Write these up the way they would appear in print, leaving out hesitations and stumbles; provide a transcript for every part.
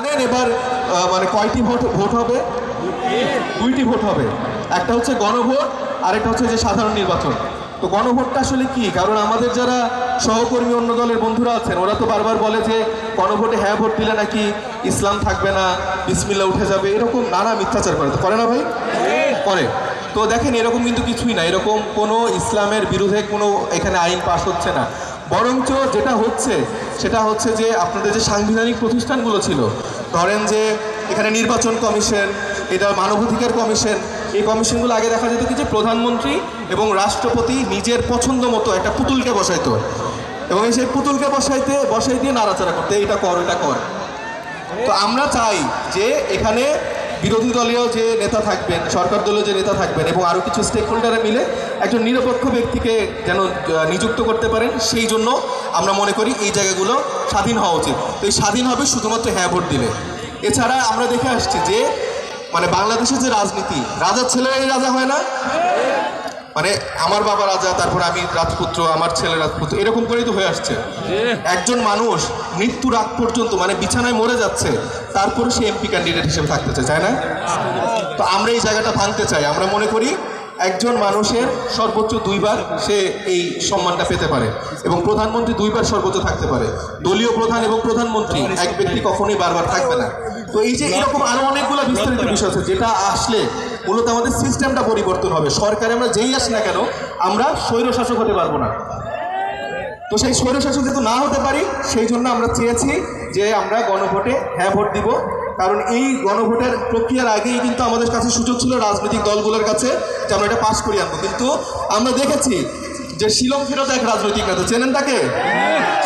জানেন এবার মানে কয়টি ভোট হবে? দুইটি ভোট হবে, একটা হচ্ছে গণভোট আর একটা হচ্ছে যে সাধারণ নির্বাচন। তো গণভোটটা আসলে কি? কারণ আমাদের যারা সহকর্মী অন্য দলের বন্ধুরা আছেন ওরা তো বারবার বলে যে গণভোটে হ্যাঁ ভোট দিলে নাকি ইসলাম থাকবে না, বিসমিল্লাহ উঠে যাবে, এরকম নানা মিথ্যাচার করে। তো করে না ভাই? করে। তো দেখেন এরকম কিন্তু কিছুই না, এরকম কোনো ইসলামের বিরুদ্ধে কোনো এখানে আইন পাস হচ্ছে না। বরঞ্চ যেটা হচ্ছে সেটা হচ্ছে যে আপনাদের যে সাংবিধানিক প্রতিষ্ঠানগুলো ছিল, ধরেন যে এখানে নির্বাচন কমিশন, এটা মানবাধিকার কমিশন, এই কমিশনগুলো আগে দেখা যেত কি যে প্রধানমন্ত্রী এবং রাষ্ট্রপতি নিজের পছন্দ মতো একটা পুতুলকে বসাইতো এবং সেই পুতুলকে বসাই দিয়ে নাড়াচাড়া করতে, এটা কর এটা কর। তো আমরা চাই যে এখানে বিরোধী দলীয় যে নেতা থাকবেন, সরকার দলীয় যে নেতা থাকবেন এবং আরও কিছু স্টেক হোল্ডারে মিলে একজন নিরপেক্ষ ব্যক্তিকে যেন নিযুক্ত করতে পারেন, সেই জন্য আমরা মনে করি এই জায়গাগুলো স্বাধীন হওয়া উচিত। তো এই স্বাধীন হবে শুধুমাত্র হ্যাঁ ভোট দিলে। এছাড়া আমরা দেখে আসছি যে মানে বাংলাদেশের যে রাজনীতি, রাজার ছেলেরাই রাজা হয় না, মানে আমার বাবা রাজা, তারপর আমি রাজপুত্র, আমার ছেলে রাজপুত্র, এরকম করেই তো হয়ে আসছে। একজন মানুষ মৃত্যুর আগ পর্যন্ত মানে বিছানায় মরে যাচ্ছে, তারপরে সে এমপি ক্যান্ডিডেট হিসেবে থাকতে চায় না? তো আমরা এই জায়গাটা ভাঙতে চাই। আমরা মনে করি একজন মানুষের সর্বোচ্চ 2 বার সে এই সম্মানটা পেতে পারে এবং প্রধানমন্ত্রী 2 বার সর্বোচ্চ থাকতে পারে। দলীয় প্রধান এবং প্রধানমন্ত্রী এক ব্যক্তি কখনোই বারবার থাকবে না। তো এই যে এরকম আরো অনেকগুলো বিস্তারিত বিষয় আছে যেটা আসলে মূলত আমাদের সিস্টেমটা পরিবর্তন হবে। সরকারে আমরা যেই আসি না কেন আমরা স্বৈরশাসক হতে পারবো না। তো সেই স্বৈরশাসক যেহেতু না হতে পারি, সেই জন্য আমরা চেয়েছি যে আমরা গণভোটে হ্যাঁ ভোট দিব। কারণ এই গণভোটের প্রক্রিয়ার আগেই কিন্তু আমাদের কাছে সুযোগ ছিল রাজনৈতিক দলগুলোর কাছে যে আমরা এটা পাস করিয়ে আনবো, কিন্তু আমরা দেখেছি যে শিলং ফেরত এক রাজনৈতিক নেতা, চেনেন তাকে?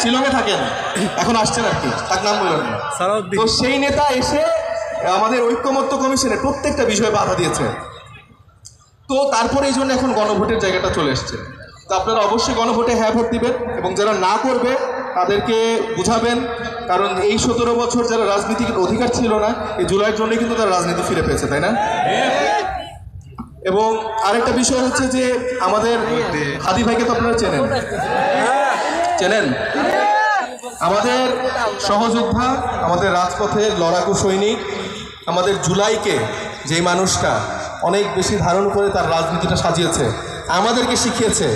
শিলংয়ে থাকেন, এখন আসছেন আর কি, তার নাম বললেন না। তো সেই নেতা এসে আমাদের ঐক্যমত্য কমিশনের প্রত্যেকটা বিষয়ে বাধা দিয়েছে। তো তারপরে এই জন্য এখন গণভোটের জায়গাটা চলে এসছে। তো আপনারা অবশ্যই গণভোটে হ্যাঁ ভোট দিবেন এবং যারা না করবে তাদেরকে বুঝাবেন। কারণ এই 17 বছর যারা রাজনীতির অধিকার ছিল না, এই জুলাইয়ের জন্যই কিন্তু তারা রাজনীতি ফিরে পেয়েছে, তাই না? এবং আরেকটা বিষয় হচ্ছে যে আমাদের হাদি ভাইকে তো আপনারা চেনেন? আমাদের সহযোদ্ধা, আমাদের রাজপথের লড়াকু সৈনিক, আমাদের জুলাইকে যেই মানুষটা অনেক বেশি ধারণ করে তার রাজনীতিটা সাজিয়েছে, আমাদেরকে শিখিয়েছে,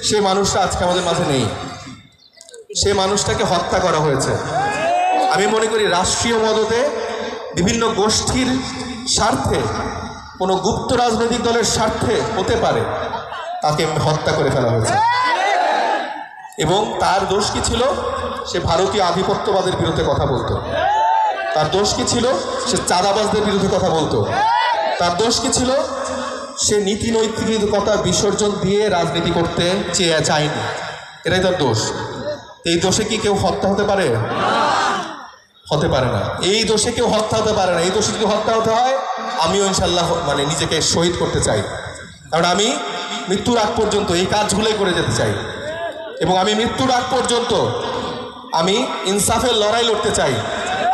সেই মানুষটা আজকে আমাদের মাঝে নেই। সে মানুষটাকে হত্যা করা হয়েছে। আমি মনে করি রাষ্ট্রীয় মদতে বিভিন্ন গোষ্ঠীর স্বার্থে, কোনো গুপ্ত রাজনৈতিক দলের স্বার্থে হতে পারে তাকে হত্যা করে ফেলা হয়েছে। এবং তার দোষ কি ছিল? সে ভারতীয় আধিপত্যবাদের বিরুদ্ধে কথা বলতো। তার দোষ কি ছিল? সে চাঁদাবাজদের বিরুদ্ধে কথা বলতো। তার দোষ কি ছিল? সে নীতি নৈতিকতা বিসর্জন দিয়ে রাজনীতি করতে চায়নি। এটাই তার দোষ। এই দোষে কি কেউ হত্যা হতে পারে? হতে পারে না। এই দোষে কেউ হত্যা হতে পারে না। এই দোষে যদি হত্যা হতে হয়, আমিও ইনশাল্লাহ মানে নিজেকে শহীদ করতে চাই। কারণ আমি মৃত্যুর আগ পর্যন্ত এই কাজগুলোই করে যেতে চাই এবং আমি মৃত্যুর আগ পর্যন্ত আমি ইনসাফের লড়াই লড়তে চাই।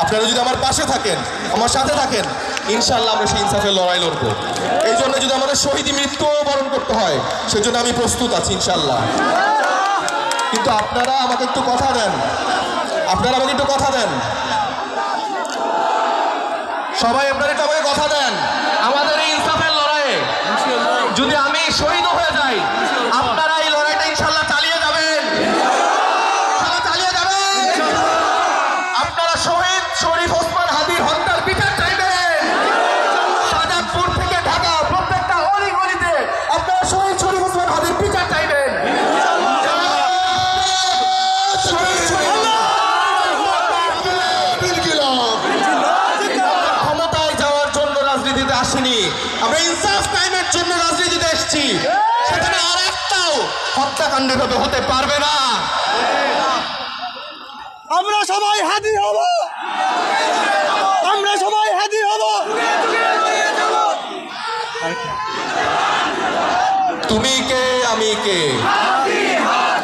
আপনারা যদি আমার পাশে থাকেন, আমার সাথে থাকেন, ইনশাল্লাহ আমরা সেই ইনসাফের লড়াই লড়বো। এই জন্য যদি আমাদের শহীদী মৃত্যুও বরণ করতে হয়, সেজন্য আমি প্রস্তুত আছি ইনশাল্লাহ। কিন্তু আপনারা আমাকে একটু কথা দেন, সবাই আপনারা একটু আমাকে কথা দেন। আমাদের এই ইনসাফের লড়াইয়ে যদি আমি শহীদ হয়ে যাই, আপনারা এই লড়াইটা ইনশাল্লাহ চালিয়ে যাবেন। আপনারা শহীদ শরীফ ওসমান হাদির হত্যার বিচার চাইবেন। শাহজাদপুর থেকে ঢাকা প্রত্যেকটা অলিগলিতে আপনারা শহীদ শরীফ ওসমান হাদির বিচার চাইবেন। ক্ষমতায় যাওয়ার জন্য রাজনীতিতে আসেনি, আমরা ইনসাফ কায়েমের জন্য রাজনীতিতে এসেছি। সেখানে আর একটাও হত্যাকাণ্ডের ভাবে হতে পারবে না। আমরা সবাই হাদি হব, আমরা সবাই হাদি হব। তুমি কে আমি কে?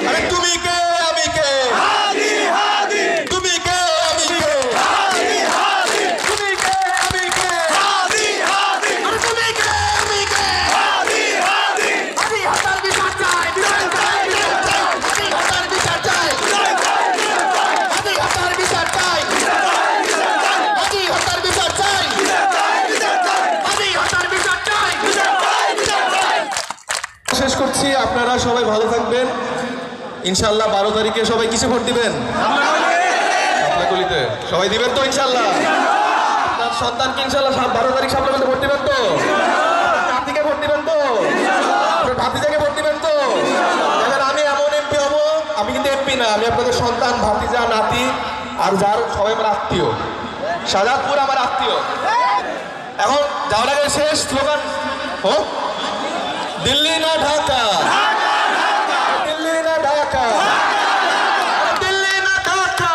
আরে তুমি কে আমি কে? তুমি কে আমি কে? তুমি কে আমি কে? আরে তুমি কে আমি কে? হাদি হত্যার বিচার চাই, হাদি হত্যার বিচার চাই, হাদি হত্যার বিচার চাই, হাদি ইনশাল্লাহ 12 তারিখে সবাই কিসে ভোট দিবেন? শাপলাকলিতে সবাই দিবেন তো ইনশাল্লাহ? আপনার সন্তানকে ইনশাল্লাহ 12 তারিখ শাপলাকলিতে ভোট দিবেন তো? নাতিকে ভোট দিবেন তো? আপনার ভাতিজাকে ভোট দিবেন তো? দেখেন আমি এমন এমপি হব, আমি কিন্তু এমপি না, আমি আপনাদের সন্তান, ভাতিজা, নাতি আর যার সবাই আমার আত্মীয়। শাহজাদপুর আমার আত্মীয়। এখন যাওয়ার আগে শেষ স্লোগান হোক, দিল্লি না ঢাকা, দিল্লি না ঢাকা, দিল্লি না ঢাকা।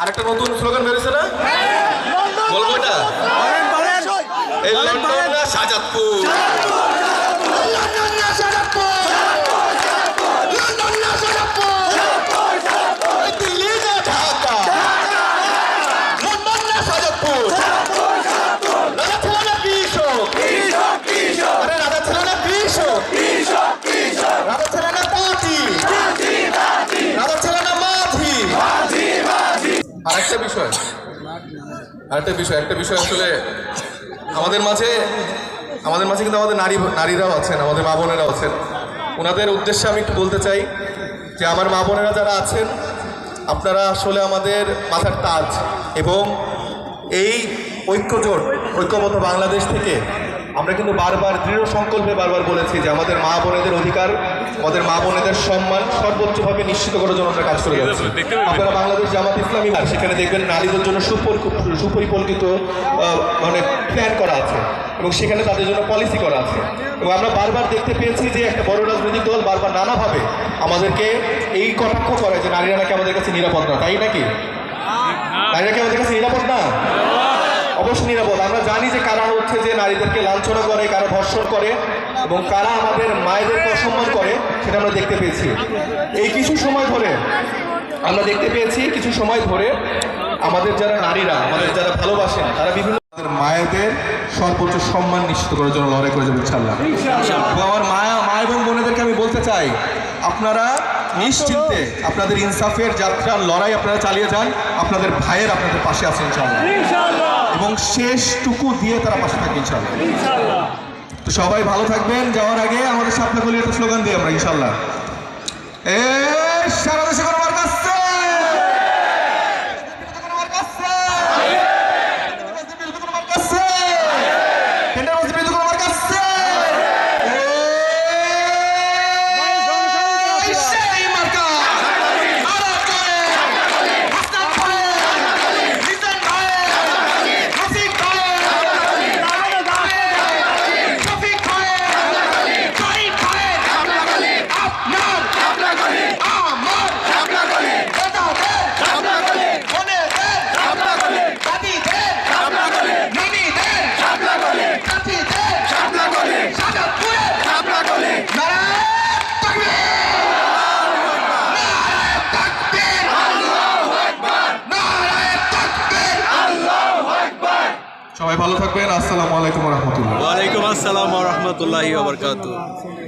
আরেকটা নতুন স্লোগান বেরিয়েছে না, বলবো এটা? এই লন্ডন না শাহজাদপুর, লন্ডন না শাহজাদপুর, লন্ডন না শাহজাদপুর, দিল্লি না ঢাকা, লন্ডন না শাহজাদপুর। রাজা ছিল না কৃষক, আরে রাজা ছিল না কৃষক, রাজা ছিল না তাঁতি, রাজা ছিল না মাঝি। আরেকটা বিষয় আসলে আমাদের মাঝে কিন্তু আমাদের নারীরাও আছেন, আমাদের মা বোনেরাও আছেন। ওনাদের উদ্দেশ্যে আমি একটু বলতে চাই যে আমার মা বোনেরা যারা আছেন, আপনারা আসলে আমাদের মাথার তাজ। এবং এই ঐক্যবদ্ধ বাংলাদেশ থেকে আমরা কিন্তু বারবার দৃঢ় সংকল্পে বারবার বলেছি যে আমাদের মা বোনেদের অধিকার, আমাদের মা বোনেদের সম্মান সর্বোচ্চভাবে নিশ্চিত করার জন্য আমরা কাজ করে যাচ্ছি। আপনারা বাংলাদেশ জামাত ইসলামী, সেখানে দেখবেন নারীদের জন্য সুপরিকল্পিত মানে প্ল্যান করা আছে এবং সেখানে তাদের জন্য পলিসি করা আছে। এবং আমরা বারবার দেখতে পেয়েছি যে একটা বড় রাজনৈতিক দল বারবার নানাভাবে আমাদেরকে এই কটাক্ষ করে যে নারীরা নাকি আমাদের কাছে নিরাপদ না। তাই নাকি? নারীরা কি আমাদের কাছে নিরাপদ না? অবশ্যই নিরাপদ। আমরা জানি যে কারা হচ্ছে যে নারীদেরকে লাঞ্ছনা করে, কারা ধর্ষণ করে এবং কারা আমাদের মায়েদেরকে অসম্মান করে, সেটা আমরা দেখতে পেয়েছি। এই কিছু সময় ধরে আমরা দেখতে পেয়েছি, আমাদের যারা নারীরা, আমাদের যারা ভালোবাসেন, তারা বিভিন্ন মায়েদের সর্বোচ্চ সম্মান নিশ্চিত করার জন্য লড়াই করে যাবে ইনশাআল্লাহ। এবং আমার মা এবং বোনেদেরকে আমি বলতে চাই, আপনারা নিশ্চিন্তে আপনাদের ইনসাফের যাত্রার লড়াই আপনারা চালিয়ে যান। আপনাদের ভাইয়ের আপনাদের পাশে আছে ইনশাআল্লাহ, এবং শেষটুকু দিয়ে তারা পাশে থাকবে ইনশাআল্লাহ। তো সবাই ভালো থাকবেন। যাওয়ার আগে আমাদের শাপলাকলি একটা স্লোগান দিই আমরা ইনশাআল্লাহ। সারা দেশে কোনো মার্কা আছে? সবাই ভালো থাকবেন। আসসালামু আলাইকুম ওয়া রাহমাতুল্লাহ। ওয়ালাইকুম আসসালাম ওয়া রাহমাতুল্লাহি ওয়া বারাকাতুহু।